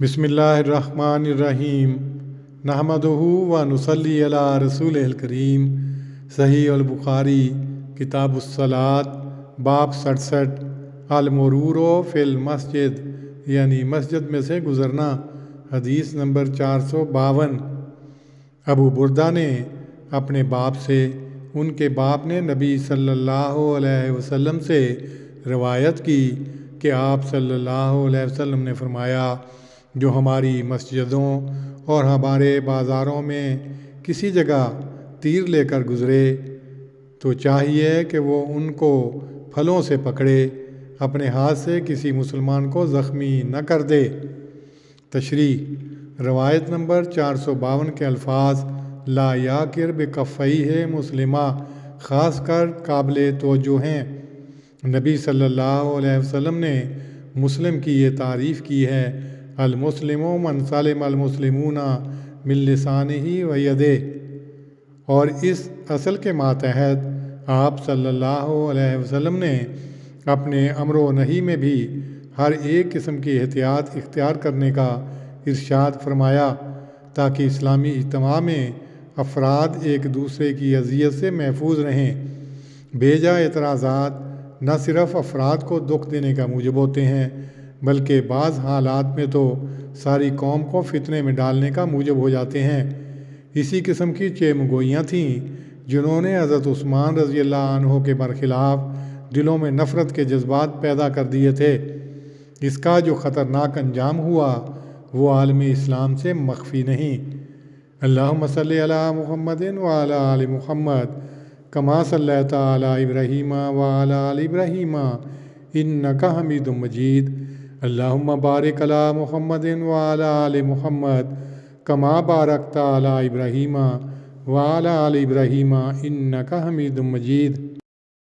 بسم اللہ الرحمن الرحیم نحمدہ و نصلی علی رسول الکریم۔ صحیح البخاری کتاب الصلاۃ باب 67 المرور فی المسجد، یعنی مسجد میں سے گزرنا۔ حدیث نمبر 452۔ ابو بردہ نے اپنے باپ سے، ان کے باپ نے نبی صلی اللہ علیہ وسلم سے روایت کی کہ آپ صلی اللہ علیہ وسلم نے فرمایا، جو ہماری مسجدوں اور ہمارے بازاروں میں کسی جگہ تیر لے کر گزرے تو چاہیے کہ وہ ان کو پھلوں سے پکڑے، اپنے ہاتھ سے کسی مسلمان کو زخمی نہ کر دے۔ تشریح۔ روایت نمبر 452 کے الفاظ لا یاکر بکفیہ مسلمہ خاص کر قابل توجہ ہیں۔ نبی صلی اللہ علیہ وسلم نے مسلم کی یہ تعریف کی ہے، المسلم من سلم المسلمون من لسانہ و یدہ، اور اس اصل کے ماتحت آپ صلی اللہ علیہ وسلم نے اپنے امر و نہی میں بھی ہر ایک قسم کی احتیاط اختیار کرنے کا ارشاد فرمایا تاکہ اسلامی اجتماع میں افراد ایک دوسرے کی اذیت سے محفوظ رہیں۔ بیجا اعتراضات نہ صرف افراد کو دکھ دینے کا موجب ہوتے ہیں بلکہ بعض حالات میں تو ساری قوم کو فتنے میں ڈالنے کا موجب ہو جاتے ہیں۔ اسی قسم کی چیم گوئیاں تھیں جنہوں نے حضرت عثمان رضی اللہ عنہ کے برخلاف دلوں میں نفرت کے جذبات پیدا کر دیے تھے۔ اس کا جو خطرناک انجام ہوا وہ عالم اسلام سے مخفی نہیں۔ اللہم صلی علی محمد وعلی آل محمد کما صلیت علی ابراہیم وعلی آل ابراہیم انک حمید مجید۔ اللہم بارک علی محمد وعلی آل محمد کما بارکت علی ابراہیم وعلی آل ابراہیم انک حمید مجید۔